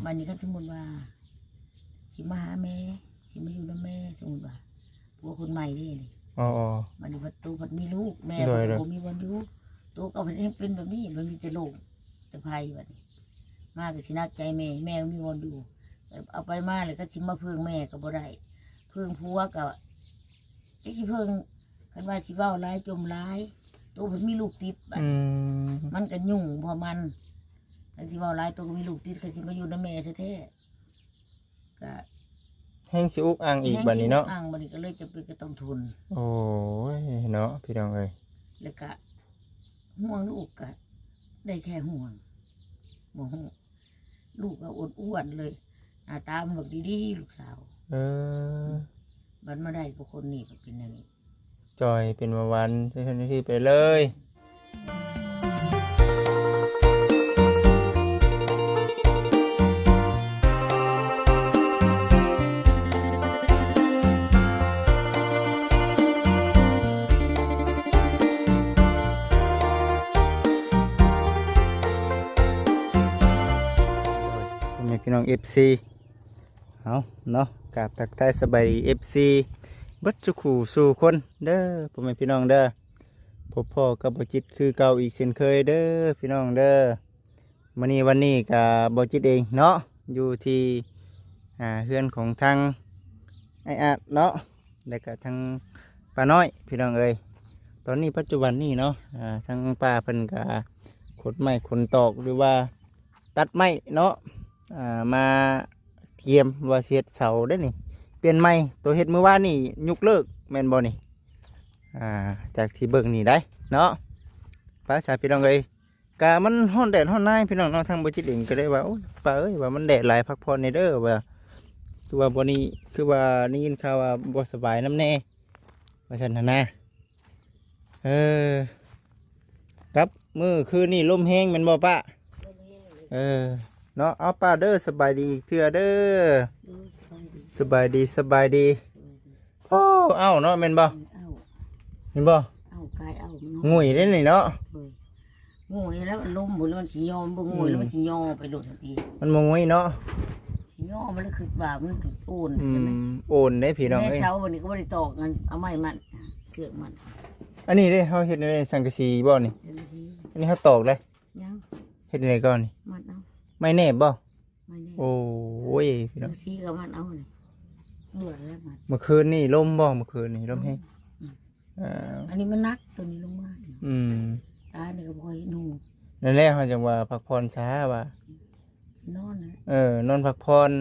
มันนี่ก็สมมติว่าสิมาหาแม่สิมาอยู่กับแม่สมมติว่าผัวคนใหม่นี่นี่อ๋อมันนี่ประตูมันมีลูกแม่ผมมีวันอยู่ตัวก็เป็นแบบนี้มันมีแต่โลกแต่ภัยแบบนี้มากกับสินักใจแม่มีวันอยู่เอาไปมาเลยก็ชิมมาเพิ่งแม่ก็บ่ได้เพิ่งผัวกับไอ้ที่เพิ่งกันว่าสิเว้าร้ายจมร้ายตัวมันมีลูกติดมันก็ยุ่งพอมันกันสิเว้าร้ายตัวก็มีลูกติดกันสิมาอยู่ในแม่แท้ๆก็แห้งสิอุกอ่างอีกบัดนี้เนาะอ่างบัดนี้ก็เลยจะเป็นก็ต้องทุนโอ้ยเนาะพี่น้องเอ้ยแล้วก็ห่วงลูกก็ได้แค่ห่วงบ่ฮู้ลูกก็อ้วนๆเลยหน้าตามันแบบดีๆลูกสาวบัดมาได้กับคนนี้ก็เป็นอย่างนี้จอยเป็นวันที่ไปเลยพี่น้อง FC เอาเนาะกราบทักทายสบายดี FC บัดสุขสู่คนเด้อพ่อแม่พี่น้องเด้อพบพ่อกับบ่จิตคือเก่าอีกเช่นเคยเด้อพี่น้องเด้อวันนี้กับบ่จิตเองเนาะอยู่ที่เฮือนของทางไอ้อาดเนาะแล้วก็ทางป้าน้อยพี่น้องเอ้ยตอนนี้ปัจจุบันนี้เนาะทางป้าเพิ่นก็ขนไม้ขนตอกหรือว่าตัดไม้เนาะมาเตรียมว่าเสียดเสาได้นี่เปลี่ยนไม้ตัวเฮ็ดเมื่อวานนี่ยุกเลิกแม่นบ่นี่จากที่เบิ่งนี่ได้เนาะป้าชายพี่น้องเอ้ยกะมันฮ้อนแดดฮ้อนนายพี่น้องเนาะทางบ่จิตเองก็ได้ว่าโอ้ป้าเอ้ยว่ามันแดดหลายพักผ่อนในเด้อว่าคือว่าบ่นี้คือว่าได้ยินข่าวว่าบ่สบายนำแน่ว่าซั่นนะครับมื้อคืนนี่ลมแห้งแม่นบ่ป้าเนาะเอาป้าเด้อสบายดีเถื่อเด้อสบายดีโอ้เอ้าเนาะแม่นบ่เห็นบ่กายงุยได้นี่เนาะงุยแล้วมันล้มหมดแล้วมันสิยอมบ่งุยแล้วมันสิยอไปโดดทันทีมันบ่งุยเนาะสิยอมันเลยคือว่ามันโอนใช่มั้ยโอนได้พี่น้องเอ้ยแม่เช้าวันนี้ก็บ่ได้ตอกกันเอาไม้มันเสือกมันอันนี้เด้เฮาเฮ็ดในสังกะสีบ่นี่อันนี้เฮาตอกเลยยังเฮ็ดในก่อนนี่มันเอาไม่แน่บ่ไม่แน่โอ้ยพี่น้องสีกับมันเอานี่เบื่อแล้วมันเมื่อคืนนี่ลมบ่เมื่อคืนนี่ลมแฮงอันนี้มันนักตัวนี้ลงมาตาเนี่ยก็บ่อยนูนั่นแหละเฮาจังว่าพักผ่อนช้าว่นอนนอนพักผ่อน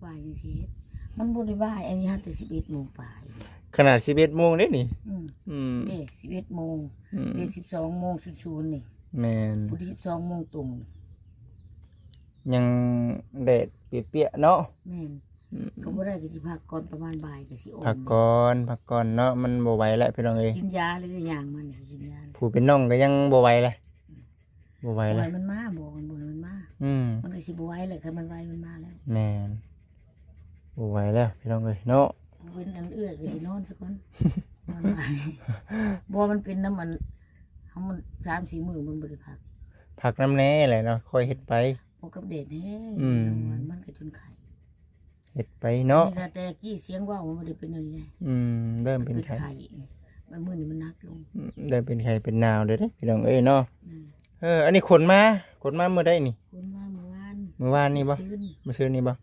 บ่ายจังซี่มันบ่ได้บ่ายอันนี้ฮะแต่11 โมงปลายขนาด11 โมงเด้นี่นี่11 โมงนี่12 โมง00นี่แม่นพุธ12 โมงตรงยังแดดเปียกๆเนาะแม่นก็บ่ได้ก็สิพักก่อนประมาณบ่ายก็สิออกพักก่อนเนาะมันบ่ไหวแล้วพี่น้องเอ้ยกินยาเลยอย่างมันกินยาผู้เป็นน้องก็ยังบ่ไหวเลยบ่ไหวแล้วมันมาบอกมันมามันก็สิบ่ไหวเลยคันมันไหวมันมาแล้วแม่นบ่ไหวแล้วพี่น้องเอ้ยเนาะเว้นอันก็สินอนซะก่อนนอนไปบ่มันเป็นน้ำมันเฮามัน 3-4 มื้อมันบ่ได้พักน้ำแน่แหละเนาะค่อยเฮ็ดไปพอกับเด็ดแห้มันก็จนไข่เฮ็ดไปเนาะนี่แต่กี้เสียงว่าวมันได้เป็นอะไรเริ่มเป็นไข่มันมื้อนี้มันนักลงเริ่มเป็นไข่เป็นนาวเด้อพี่น้องเอ้ยเนาะอันนี้ขนมาเมื่อใดนี่ขนมาเมื่อวานนี่บ่มื้อซื่อนี่บ่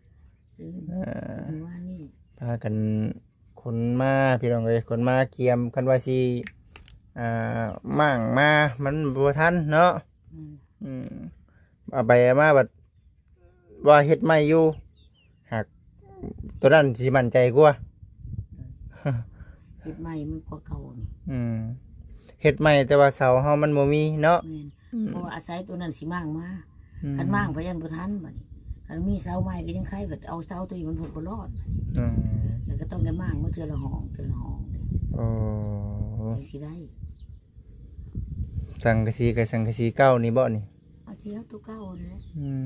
เมื่อวานนี่พากันขนมาพี่น้องเอ้ยขนมาเกียมคันว่าสิมั่งมามันบ่ทันเนาะเอาไปมาบัดว่าเฮ็ดใหม่อยู่หากตัวนั้นสิมั่นใจกว่าเฮ็ดใหม่มันกว่าเก่านี่เฮ็ดใหม่แต่ว่าเสาเฮามันบ่มีเนาะเพราะว่าอาศัยตัวนั้นสิมั่งมาคันมั่งพยันบ่ทันบัดนี้คันมีเสาใหม่ก็ยังไข่บัดเอาเสาตัวนี้มันผลบ่รอดบัดนี้แล้วก็ต้องได้มั่งมาเทื่อละห้องโอ้สิได้สังกะสีกับสังกะสีเก่านี่บ่นี่เอาเสียตัวเก่านั่นแหละ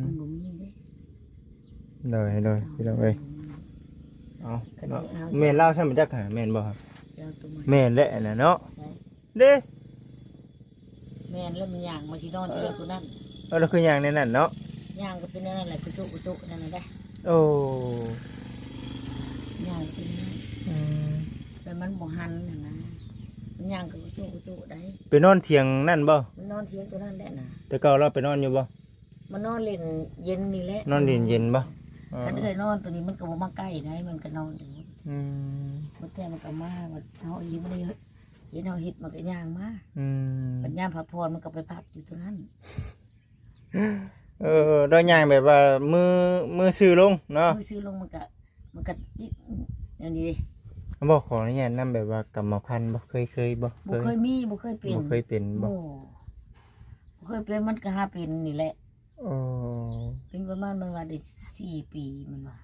มันบ่มีเด้เลยพี่น้องเอ้ยเอาแม่นเล่าใช่มั้ยจักหาแม่นบ่ครับแม่นแหละน่ะเนาะเด้แม่นแล้วมันย่างมาสินอนเทื่อตัวนั้นแล้วคืออย่างในนั้นเนาะ ย่างก็เป็นนั่นแหละกระจุกนั่นแหละได้ โอ้ ย่างก็เป็นนั่น อืม แต่มันบ่หันนะนะมันย่างก็กระจุได้ ไปนอนเถียงนั่นบ่ มันนอนเทียงตัวนั้นแหละนะ แต่เก่าเราไปนอนอยู่บ่ มันนอนเล่นเย็นนี่แหละ นอนเย็นๆบ่อ๋อ คันเอ้ยนอนตัวนี้มันก็บ่มาใกล้ได้มันก็นอนอยู่ อืม มันแต่มันก็มามันเฮาอีมันได้เห็นเฮาเฮ็ดมันก็ย่างมา อืม ปัญญามพักผ่อนมันก็ไปพักอยู่ตรงนั้น โดยย่างแบบว่ามือซื้อลงเนาะ มือซื้อลงมันก็นี่อย่างนี้ดิ บ่ขออนุญาตนำแบบว่ากรรมพันธุ์บ่เคยบ่ บ่เคยมีบ่เคยเป็น บ่เคยเป็นบ่ บ่เคยเป็นมันก็หาเป็นนี่แหละ โอ้ เป็นประมาณมันว่าได้4 ปีมันว่า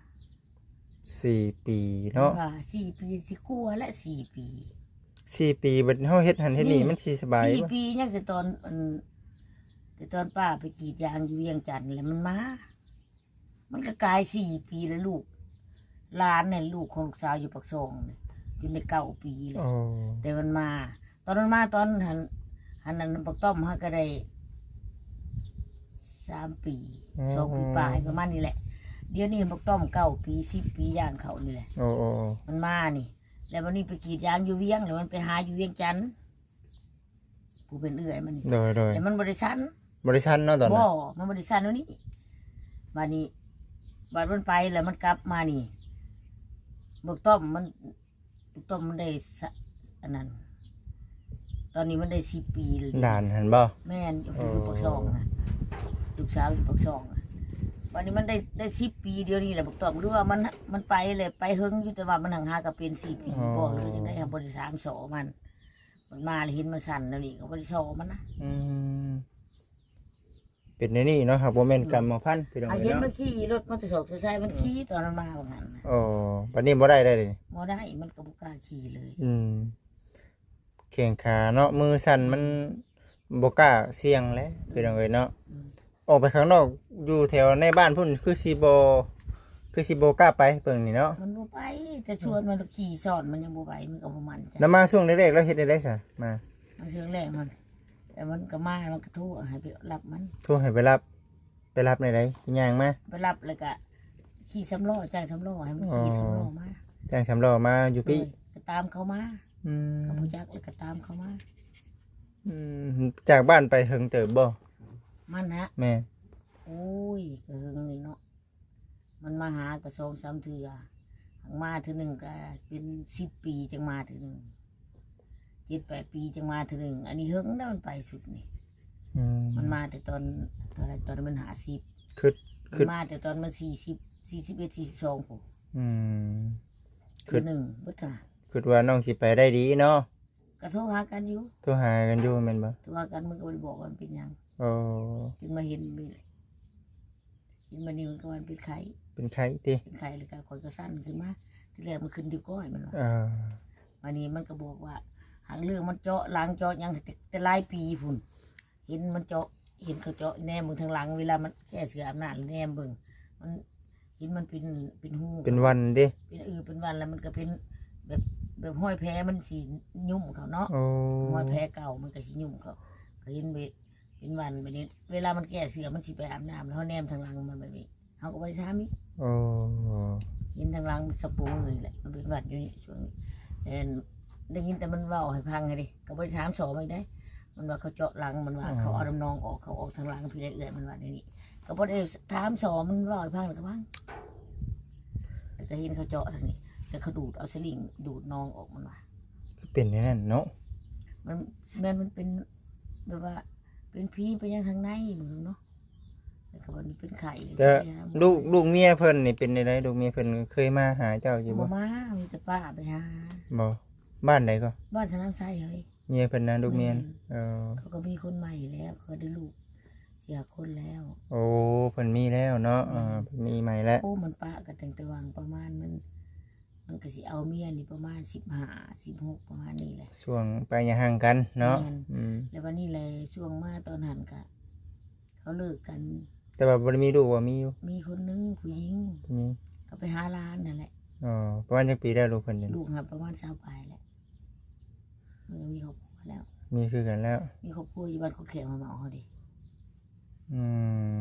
4 ปีเนาะ ว่า4 ปีสิกลัวและ4 ปี 4 ปีบัดเฮาเฮ็ดหันเฮ็ดนี่มันสิสบายบ่ 4 ปียังแต่ตอนแต่ตอนป้าไปกรีดยางอยู่เวียงจันทน์แล้วมันมา มันก็กลาย4 ปีแล้วลูกหลานเนี่ยลูกของลูกสาวอยู่ปักซองเนี่ยอยู่ใน9 ปีเลย โอ้ แต่มันมา ตอนมันมาตอนหันนั้นปักต้อมฮะก็ได้3 ปี2 ปีปลายประมาณนี้แหละ เดี๋ยวนี้ปักต้อม9 ปี10 ปีย่างเขานี่แหละ โอ้โอ้ มันมานี่ แล้ววันนี้ไปกรีดยางอยู่เวียงแล้วมันไปหาอยู่เวียงจันทน์ผู้เป็นเอื้อยมันนี่ โดย แต่มันบริษัท บริษัทเนาะตอนนั้น มันบริษัทแล้วนี่มานี่บัดมันไปแล้วมันกลับมานี่บักต้อมมันได้อันนั้น ตอนนี้มันได้10 ปีเลย ด่านหันบ่ แม่นอยู่ปักซองนะลูกสาวอยู่ปักซองอะวันนี้มันได้10 ปีเดียวนี่แหละบักต้อมหรือว่ามันไปเลยไปเฮิงอยู่แต่ว่ามันห่างหากับเป็น4 ปีบอกเลยจังได้ครับบริษัทสอมันมาเลยเห็นมันสั่นแล้วนี่ก็บริษัทมันนะ อืมเป็นในนี่เนาะครับบ่แม่นกรรมพันธุ์พี่น้อง เห็น เนาะ มันขี่รถมอเตอร์ไซค์มันขี่ตอนมันมาบางหันน่ะ โอ้บัดนี้บ่ได้เลย บ่ได้มันก็บ่กล้าขี่เลย อืมแข้งขาเนาะมือสั่นมันบ่กล้าเสี่ยงแล้วพี่น้องเอ้ยเนาะ อืม ออกไปข้างนอกอยู่แถวในบ้านพุ่นคือสิบ่กล้าไปเบิ่งนี่เนาะ มันบ่ไปแต่ชวนมันขี่สอนมันยังบ่ไปมันก็บ่มันใจ แล้วมาช่วงแรกๆแล้วเฮ็ดได้ซะมา เชื่อแรกมัน แต่มันก็มามันก็โทรให้ไปรับมัน โทรให้ไปรับในใดย่างมา ไปรับแล้วก็ขี่สำล้อจ่ายสำล้อให้มันขี่สำล้อมา จ้างสำล้อมาอยู่พี่ ก็ตามเขามา อืม เขาบ่จักแล้วก็ตามเขามา อืมจากบ้านไปถึงเติบบ่ มันฮะ แม่ โอ้ยก็หึงนี่เนาะมันมาหาก็2-3 เทื่อหังมาเทื่อหนึงก็เป็น10 ปีจังมาเทื่อหนึง7-8 ปีจังมาเทื่อหนึงอันนี้หึงแล้วมันไปสุดนี่ อืม มันมาแต่ตอนมัน50 คือ มันมาแต่ตอนมัน41 42ผม อืม คือหนึ่งพุทธะ คือว่าน้องสิไปได้ดีเนาะ กระโทรหากันอยู่ โทรหากันอยู่แม่นบ่ โทรหากันมันก็บ่ได้บอกว่ามันเป็นหยัง โอ้ จนมาเห็นมันนี่มันก็วันเป็นไข้ เป็นไข้ติ เป็นไข้แล้วก็คนก็สั้นขึ้นมาที่แรกมันขึ้นดิ้วก้อยมันว่า อ่า วันนี้มันก็บอกว่าหางเรื่องมันเจาะหลังเจาะหยังแต่หลายปีพุ่นเห็นมันเจาะเห็นเขาเจาะแนมเบิ่งทางหลังเวลามันแก้เสืออำนาจแนมเบิ่งมันเห็นมันเป็นหู เป็นวันดิ เป็นวันแล้วมันก็เป็นแบบห้อยแพ้มันสียุ่มเขาเนาะ โอ้ ห้อยแพ้เก่ามันก็สียุ่มเขาก็เห็นเป็นวันแบบนี้ เวลามันแก่เสือมันสิไปอาบน้ำแล้วเขาแนมทางหลังมันแบบนี้เขาก็ไปถามอีก โอ้ เห็นทางหลังสปูมือนี่แหละมันเป็นหวัดอยู่นี่ช่วงนี้แต่ได้ยินแต่มันเว่าให้พังไงดิก็ไปถามสอไม่ได้ มันว่าเขาเจาะหลังมันว่าเขาเอาน้ำนองออกเขาออกทางหลังพี่ได้เอื่อยมันว่าในนี้ก็พอได้ถามสอมันเว่าให้พังแล้วก็พังแล้วก็เห็นเขาเจาะทางนี้แต่เขาดูดเอาสลิงดูดนองออกมันว่า คือเป็นอย่างนั้นเนาะ มันเป็นแบบว่า เป็นผีไปยังทางในเหมือนเนาะแล้วก็มันเป็นไข่ แต่ลูกเมียเพิ่นนี่เป็นไดลูกเมียเพิ่นเคยมาหาเจ้าอยู่ บ่ บ่ มามีแต่ป้าไปหา บ่บ้านไหนก็ บ้านสนามไส้เฮ้ย เมียเพิ่นนะลูกเมียน่ะเออ เขาก็มีคนใหม่แล้วเขาได้ลูกเสียคนแล้ว โอ้เพิ่นมีแล้วเนาะเพิ่นมีใหม่แล้ว โอ้มันป้าก็ตั้งแต่วางประมาณมันก็สิเอาเมียนี่ประมาณ15-16ประมาณนี้แหละ ช่วงไปอย่าห่างกันเนาะ แม่น อืม แล้ววันนี้เลยช่วงมาตอนหันกะเขาเลิกกัน แต่ว่าบ่ได้มีลูกว่ามีอยู่ มีคนนึงผู้หญิง ผู้หญิง ก็ไปหาร้านนั่นแหละ อ๋อประมาณจักปีแล้วลูกเพิ่นนี่ ลูกหับประมาณ20 ปลายแล้วมันก็มีครอบครัวแล้ว มีคือกันแล้ว มีครอบครัวอยู่บ้านคนแขกมาเหมาเขาดิ อื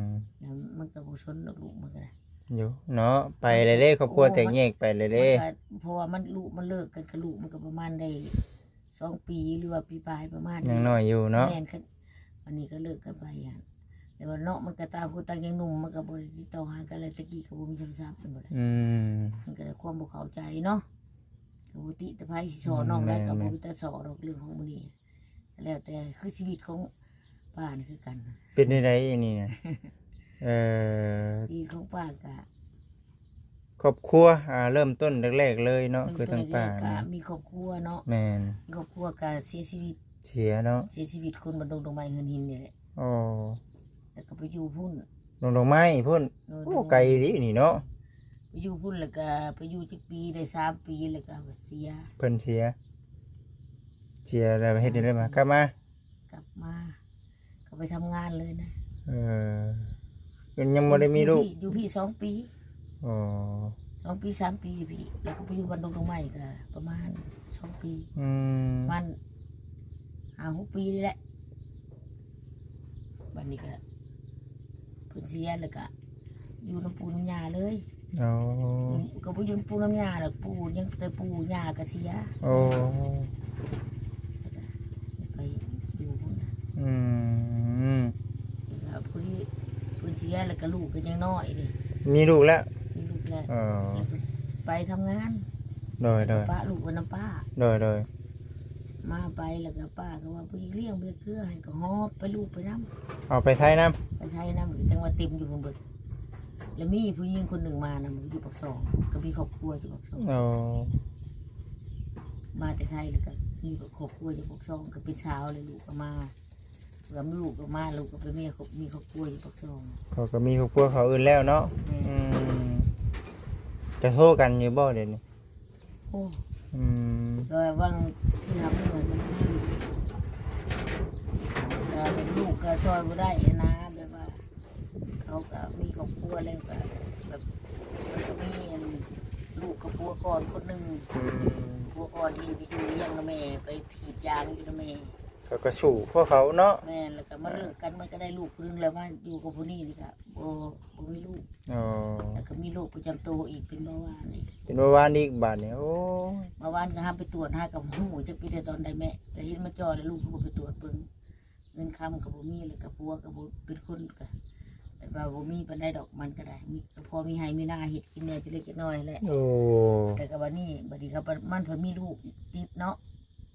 ม แล้วมันก็บ่สนดอกลูกมันก็ได้ อยู่เนาะไปเลยเด้ครอบครัวแตกแยกไปเลย มัน เด้ ก็เพราะว่ามันลูกมันเลิกกันกับลูกมันก็ประมาณได้2 ปีหรือว่าปีปลายประมาณ ยังน้อยอยู่เนาะ แม่นคันวันนี้ก็เลิกกันไปอ่ะแต่ว่าเนาะมันก็ตามคนต่างยังหนุ่มมันก็บ่ได้ติดต่อหากันเลยตะกี้ก็บ่มีโทรศัพท์เป็นบ่ได้ อืม มันก็ความบ่เข้าใจเนาะก็บ่ติแต่ไผสิสอนน้องได้ก็บ่มีแต่สอนดอกเรื่องของมื้อนี้แล้วแต่คือชีวิตของป้านี่คือกัน เป็นได้อันนี้น่ะชีวิตของป้าก็ ครอบครัวเริ่มต้นแรกๆเลยเนาะคือทั้งป่า ก็ นี่ มีครอบครัวเนาะ แม่น มีครอบครัวก็เสียชีวิต เสียเนาะ เสียชีวิตคนบันดงดงไม้เฮือนหินนี่แหละ โอ้ แล้วก็ไปอยู่พุ่น ดอกไม้พุ่นโอ้ไกลดินี่เนาะ ไปอยู่พุ่นแล้วก็ไปอยู่จักปีได้3 ปีแล้วก็เสีย เพิ่นเสียแล้วเฮ็ดได้มากลับมาก ลับมาก็ไปทำงานเลยนะ เออยังบ่ได้มีลูก อยู่พี่2 ปี อ๋อ 2 ปี3 ปีพี่แล้วก็ไปอยู่บันดงดงไม้ก็ประมาณ2 ปี อืม มัน5-6 ปีนี่แหละบัดนี้ก็เพิ่นเสียแล้วก็อยู่น้ำปูน้ำยาเลย เอา ก็บ่อยู่น้ำปูน้ำยาหรอกปูยังแต่ปูยาก็เสีย โอ้ ไปอยู่พุ่นน่ะ อืม แล้วก็ผู้ที่เพิ่นเสียแล้วก็ลูกก็ยังน้อยเลย มีลูกแล้ว มีลูกแล้ว อ๋อ แล้วก็ไปทำงาน โดย ป้าลูกกับน้ำป้า โดย มาไปแล้วก็ป้าก็ว่าผู้หญิงเลี้ยงเบี้ยเกลือให้ก็หอบไปลูกไปน้ เอาไปไทยน้ ำไปไทยน้ำหรือจังหวัดเต็มอยู่คนเบิดแล้วมีผู้หญิงคนหนึ่งมานะมันอยู่ปากซองก็มีครอบครัวอยู่ปากซอง ำเอา มาแต่ไทยแล้วก็มีครอบครัวอยู่ปากซองก็เป็นสาวเลยลูกก็มาแล้วลูกก็มาลูกก็ไปมีครอบครัวอยู่ปากซอง เขาก็มีครอบครัวเขาอื่นแล้วเนาะ อืมจะโทษกันอยู่บ่เดี๋ยวนี้ โอ้ อืม ก็ว่างที่ทำเหมือนกันแต่ลูกก็ซอยบ่ได้นะแบบว่า เขาก็มีครอบครัวแล้วก็แบบมันก็มีลูกกับผัวก่อนคนหนึ่งผัวก่อนที่ไปอยู่เลี้ยงกับแม่ไปถีบยางอยู่กับแม่ เขาก็สู่พวกเขาเนาะ แม่แล้วก็มาเลิกกันมันก็ได้ลูกคนหนึงแล้วมาอยู่กับผู้นี้นี่ค่ะบ่มีลูก อ๋อ แล้วก็มีโรคประจำตัวอีกเป็นเบาหวานนี่ เป็นเมื่อวานนี้อีกบาทเนี่ยโอ้ เมื่อวานก็ห้ามไปตรวจหากับหูจะไปแต่ตอนใดแม่แต่เห็นมันจอแล้วลูกก็บ่ไปตรวจเบิ่งเงินคำกับบ่มีแล้วก็ผัวก็บ่เป็นคนก็แต่ว่าบ่มีปานใดดอกมันก็ได้มีพอมีให้มีหน้าเฮ็ดกินแหน่จะเล็กจะน้อยแหละ โอ้ แต่ก็บัดนี้ครับมันเพิ่นมีลูกติดเนาะ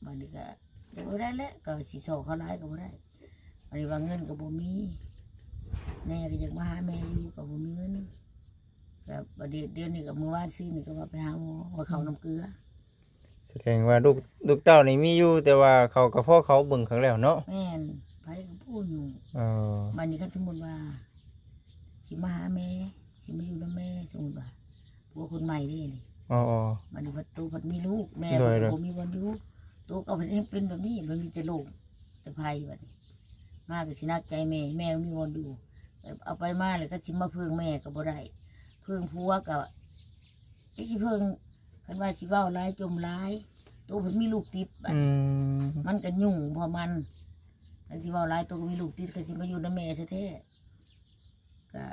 บัดนี้ก็เดี๋ยวบ่ได้แล้วก็สิโซเขาหลายก็บ่ได้บัดนี้ว่าเงินก็บ่มีแม่ก็อยากมาหาแม่อยู่ก็บ่มีเงินก็บัดเดี๋ยวนี้ก็มื้อวานซื้อนี่ก็ว่าไปหาหมอว่าเขาน้ำเกลือ แสดงว่าลูกเต้านี่มีอยู่แต่ว่าเขากับพ่อเขาเบิ่งครั้งแล้วเนาะ แม่นไปก็พูดอยู่ เออ บัดนี้คันสมมุติว่าสิมาหาแม่สิมาอยู่นำแม่สมมุติว่าผัวคนใหม่เด้นี่ อ๋อ บัดนี้พัดตูพัดมีลูกแม่ โด ก็ ย บ่มีวันอยู่ตัวก็เพิ่นให้เป็นแบบนี้มันมีแต่โรคแต่ภัยบัดนี้มาก็สินักใจแม่ก็มีวันอยู่เอาไปมาแล้วก็สิมาเพิ่งแม่ก็บ่ได้เพิ่งผัวก็สิเพิ่งคันว่าสิเว้าหลายจมหลายตัวเพิ่นมีลูกติดบัด อื นี้ ม มันก็ยุ่งพอมันคันสิเว้าหลายตัวก็มีลูกติดก็สิมาอยู่นำแม่ซะแท้ก็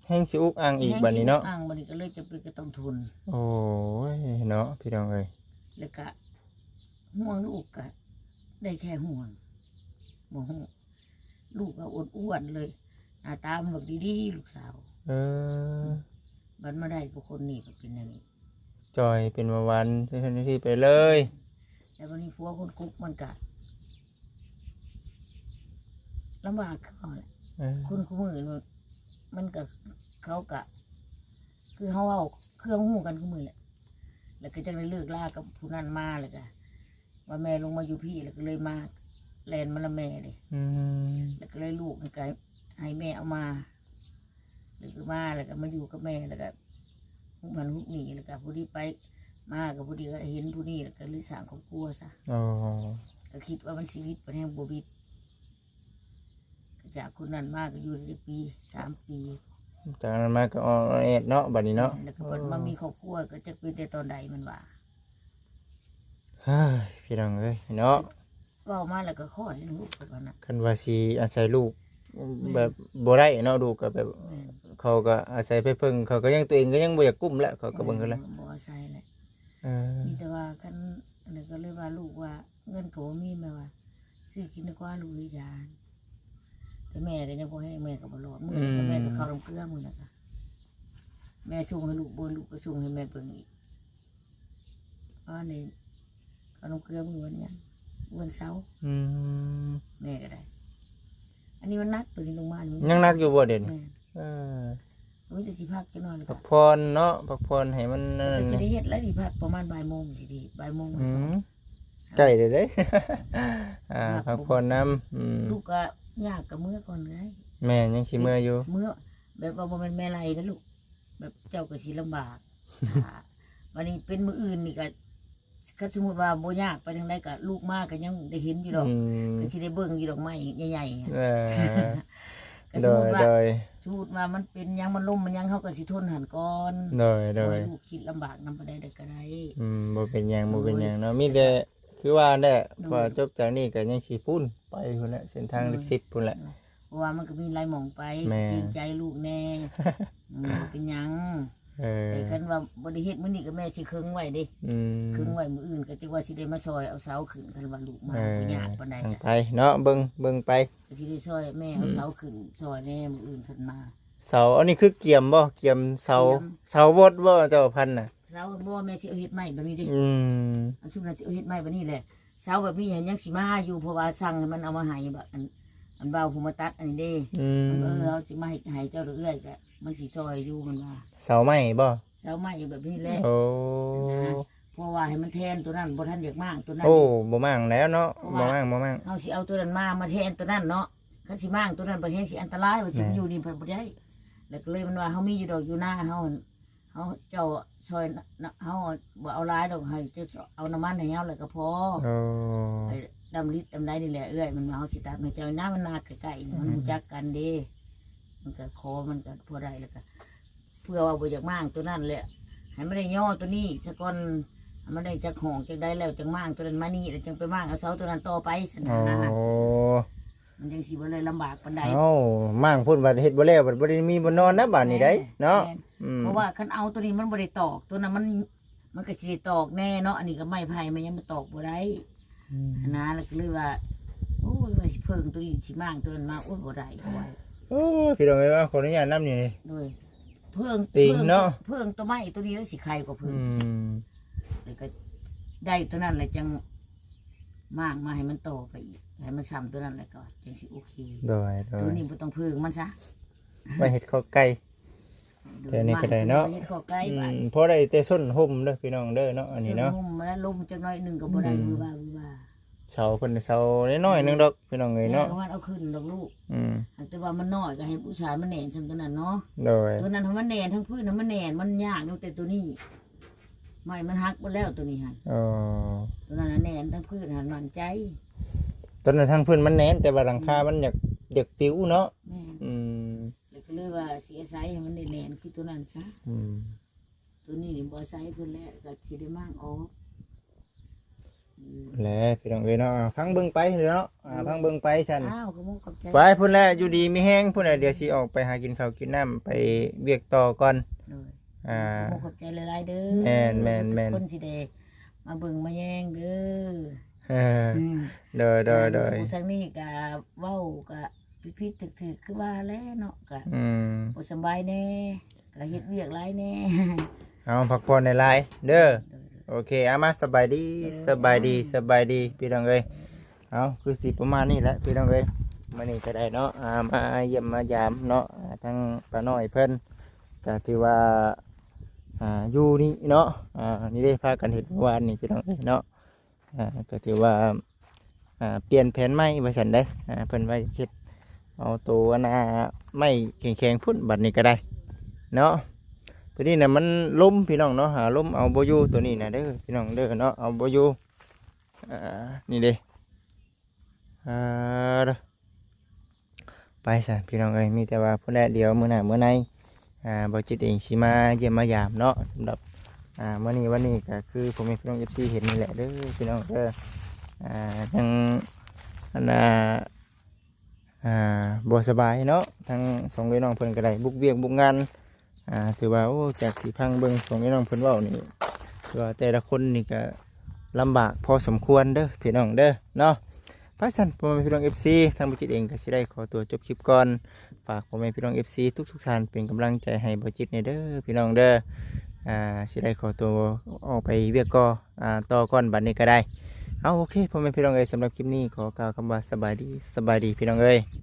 แห้งสิอุกอ่างอีกบัดนี้เนาะ อ่างบัดนี้ก็เลยจะเป็นก็ต้องทุน โอ้ยเนาะพี่น้องเอ้ย แล้วก็ห่วงลูกก็ได้แค่ห่วงบ่ฮู้ลูกก็อ้วนๆเลยหน้าตามันแบบดีๆลูกสาว เออ บัดมาได้กับคนนี้ก็เป็นอย่างนี้ จอยเป็นเมื่อวานที่ไปเลย แล้ววันนี้ผัวคนกุ๊กมันก็ลำบากเขาแหละ เออ คนคู่มือมันก็เขาก็คือเขาเอาเครื่องหูกันคู่มือแหละแล้วก็จะได้เลิกลากับผู้นั้นมาเลยก็ว่าแม่ลงมาอยู่พี่แล้วก็เลยมาแลนมาละแม่เลย อืม แล้วก็เลยลูกก็ให้แม่เอามาแล้วก็มาแล้วก็มาอยู่กับแม่แล้วก็หุบหันหุบหนีแล้วก็ผู้ที่ไปมากับผู้ที่ก็เห็นผู้นี้แล้วก็เลยสั่งครอบครัวซะ อ๋อ ก็คิดว่ามันชีวิตเป็นแห่งบวิตก็จากคนนั้นมากก็อยู่ได้ปี3 ปี จากนั้นมาก็ออเอ็ดเนาะบัดนี้เนาะ แล้วก็มันมามีครอบครัวก็จะเป็นแต่ตอนใดมันว่า เฮ้ยพี่น้องเอ้ยเนาะ เว่ามาแล้วก็ขอให้ลูกกับมันนะ คันว่าสิอาศัยลูก แบบบ่ได้เนาะดูก็แบบ แม่น เขาก็อาศัยไปพึ่งเขาก็ยังตัวเองก็ยังบ่อยากกุ้มแล้วเขาก็เบิ่งกันแล้ว บ่ใช่แหละ เออ มีแต่ว่าคันอันนี้ก็เลยว่าลูกว่าเงินก็บ่มีแม่ว่าซื้อกินดีกว่าลูกอีหยานแต่แม่ก็ยังบ่ให้แม่ก็บ่รอดมื้อนั้นก็แม่ก็เข้าโรงเกลือมื้อนั้นก็แม่ส่งให้ลูกบ่ลูกก็ส่งให้แม่เบิ่งอีกนี่เข้าโรงเกลือมื้อวันหยังวันเสาร์ อืม แม่ก็ได้ อันนี้มันนักตัวนี้ลงมานี่ ยังนักอยู่บ่เด่น แม่ เออ มีแต่สิพักจักหน่อยแล้ว พั ก็ กพรเนาะพักพรให้มันนั่น ก็สิ นี่ ได้เฮ็ดแล้วนี่พักประมาณบ่ายโมงสิดีบ่ายโมงมา อื สอง มใกล้เลยเด้ พักพรน้ำลูกก็ยากกับเมื่อก่อนไง แม่ยังสิเมื่ออยู่ เมื่อแบบว่าบ่แม่นแม่ไรนะลูกแบบเจ้าก็สิลำบาก วันนี้เป็นมื้ออื่นนี่ก็ถ้าสมมุติว่าบ่ยากไปทางใดก็ลูกมาก็ยังได้เห็นอยู่ดอก อืม ก็สิได้เบิ่งอยู่ดอกไม้ใหญ่ๆอะ เออ ก็ โด สมมุ ย ติว่า โดย สมมุติว่ามันเป็นหยังมันล่มมันหยังเฮาก็สิทนหันก่อน โดยโด บ่ ย ให้ลูกคิดลำบากนำบ่ได้ก็ได้ บ่เป็นหยังบ่เป็นหยังเนาะมีแต่คือว่าแหละพอจบจากนี้ก็ยังสิพุ่นไปพุ่นแหละเส้นทางลึกซิบพุ่นแหละ เพราะว่ามันก็มีหลายหม่องไป แม่ เกรงใจลูกแน่บ่เป็นหยัง เออ แต่คันว่าบ่ได้เฮ็ดมื้อนี้ก็แม่สิคึงไว้เด้ อืม คึงไว้มื้ออื่นก็จักว่าสิได้มาซอยเอาเสาขึ้นคันว่าลูกมา เออ บ่ยากปานใด ทาง ก็ ไปเนาะเบิ่งไป สิได้ซอยแม่เอาเสาขึ้นซอยแน่มื้ออื่นขึ้นมา เสาอันนี้คือเกียมบ่เกียมเสา เกียม เสาบดบ่เจ้าพันธุ์น่ะ เสาบ่แม่สิเอาเฮ็ดไม้แบบนี้เด้ อืม อันชุมนั้นสิเอาเฮ็ดไม้แบบนี้แหละเสาแบบนี้ยังสิมาอยู่เพราะว่าสั่งให้มันเอามาให้แบบอันเบาผู้มาตัดอันนี้เด้ อืม มันก็เอาสิมาให้เจ้าเอื้อยก็มันสิซอยอยู่มันว่า เสาไม้บ่ เสาไม้แบบนี้แหละ โอ้ เพราะว่าให้มันแทนตัวนั้นบ่ทันอยากมากตัวนั้น โอ้ นี่ บ่มั่งแล้วเนาะบ่มั่งบ่มั่ง เฮาสิเอาตัวนั้นมาแทนตัวนั้นเนาะคันสิมางตัวนั้นบ่แทนสิอันตรายว่าสิ แม่ อยู่นี่เพิ่นบ่ได้แล้วก็เลยมันว่าเฮามีอยู่ดอกอยู่หน้าเฮาเจ้าซอยเฮาบ่เอาหลายดอกให้เจ้าเอาน้ำมันให้เฮาแล้วก็พอ โอ้ ไอ้ดำลิดดำไรนี่แหละเอ้อยมันมาเฮาสิตัดให้เจ้าหน้ามันนาใกล้ๆนี่มันรู้จักกันเด้มันก็คอมันก็พอได้แล้วก็เพื่อว่าบ่อยากมางตัวนั้นแหละให้มันได้ย่อตัวนี้ซะก่อนให้มันได้จักห้องจักได้แล้วจังมางตัวนั้นมานี่แล้วจังไปมางเอาเสาตัวนั้นต่อไปซั่น โอ้ นะมันจังสิบ่เลยลำบากปานใด เอ้ามั่งพุ่นว่าเฮ็ดบ่แล้วบัดบ่ได้มีบ่นอนนะบัดนี้ได้เนาะ แม่น อืม เพราะว่าคันเอาตัวนี้มันบ่ได้ตอกตัวนั้นมันก็สิได้ตอกแน่เนาะอันนี้ก็ไม้ไผ่มันยังบ่ตอกบ่ได้นะแล้วก็เลยว่าโอ้ยว่าสิเพิ่งตัวนี้สิมางตัวนั้นมาโอ้ยบ่ได้เพราะว่า โอ้พี่น้องเอ้ยว่าขออนุญาตนำนี่ โดยเพิ่ง ติ่งเนาะ เพิ่งตัวไม้ตัวนี้แล้วสิใครกว่าเพิ่ อื ง ม แล้วก็ได้ตัวนั้นแล้วจังมางมาให้มันโตไปอีกให้มันซ้ำตัวนั้นแล้วก็จังสิโอเค โดย ตัวนี้บ่ต้องเพิ่งมันซะ ไปเฮ็ดข้าวไก่ แต่อันนี้ก็ได้เนาะ เฮ็ดข้อไก่บาด พอได้แต่ส้นห่มเด้อพี่น้องเด้อเนาะอันนี้เนาะ ส่วหุ่มแล้วลมจักหน่อยหนึงก็บ่ได้วือว่า เสาเพิ่นเสาน้อยๆนึงดอกพี่น้องเอ้ย แม่ เนาะ ก็ว่าเอาขึ้นดอกลูก อืม แต่ว่ามันน้อยก็ให้ผู้ชายมันแหน่นซำตัวนั้นเนาะ โดย ตัวนั้นถ้ามันแหน่นทั้งพื้นมันแหน่นมันยากอยู่แต่ตัวนี้ไม่มันหักหมดแล้วตัวนี้หั่น อ๋อ ตัวนั้นน่ะแหน่นทั้งพื้นหั่นมั่นใจ ตอนนั้นทางพื้นมันแน่นแต่ว่าหลังคามันอยากปิ้วเนาะ แม่น อืม แล้วก็เลยว่าเสียไซให้มันได้แหน่นคือตัวนั้นซะ อืม ตัวนี้นี่บ่ไซขึ้นแล้วก็สิได้มางออกอืม แล้วพี่น้องเอ้ยเนาะพังเบิ่งไปเนาะพังเบิ่งไปซั่น อ้าวขโมยขอบใจ ไปพุ่นแหละอยู่ดีมีแห้งพุ่นแหละเดี๋ยวสิออกไปหากินข้าวกินน้ำไปเวียกต่อก่อน เลย อ่า ขโมยขอบใจหลายๆเด้อ แม่นแม่นแม่น คนสิได้มาเบิ่งมาแย่งเด้อ เออ อืม โดยโดยโดย ทางนี้ก็เว้าก็พิษถึกๆคือว่าแล้วเนาะก็ อืม บ่สำบายแน่ก็เฮ็ดเวียกหลายแน่ เอาพักผ่อนในไลน์เด้อโอเคเอามาสบายดีสบายดีสบายดีพี่น้องเอ้ยเอาคือสิประมาณนี้แหละพี่น้องเอ้ยมื้อนี้ก็ได้เนาะมาเยี่ยมมายามเนาะทั้งป้าน้อยเพิ่นก็ถือว่าอยู่นี่เนาะนี่ได้พากันเฮ็ดเมื่อวานนี่พี่น้องเอ้ยเนาะก็ถือว่าเปลี่ยนแผนใหม่ว่าซั่นเด้เพิ่นว่าเฮ็ดเอาตัวไม้แข็งๆพุ่นบัดนี้ก็ได้เนาะตัวนี้น่ะมันล้มพี่น้องเนาะล้มเอาบ่อยู่ตัวนี้น่ะเด้อพี่น้องเด้อเนาะเอาบ่อยู่นี่เด้เด้อไปซะพี่น้องเอ้ยมีแต่ว่าพุ่นแหละเดี๋ยวมื้อหน้ามื้อในบ่จิตเองสิมาเยี่ยมมายามเนาะสำหรับมื้อนี้วันนี้ก็คือผมให้พี่น้อง FC เห็นนี่แหละเด้อพี่น้องเด้อยังอัน บ่สบายเนาะทั้งสองพี่น้องเพิ่นก็ได้บุกเวียกบุกงานถือว่าโอ้จากที่พังเบิ่งสองพี่น้องเพิ่นเว้านี่ถือว่าแต่ละคนนี่ก็ลำบากพอสมควรเด้อพี่น้องเด้อเนาะพระสันพ่อแม่พี่น้อง FC ทางบ่จิตเองก็สิได้ขอตัวจบคลิปก่อนฝากพ่อแม่พี่น้อง FC ทุกท่านเป็นกำลังใจให้บ่จิตในเด้อพี่น้องเด้อสิได้ขอตัวออกไปเวียกก็ต่อก่อนบัดนี้ก็ได้เอาโอเคพ่อแม่พี่น้องเอ้ยสำหรับคลิปนี้ขอกล่าวคำว่าสบายดีพี่น้องเอ้ย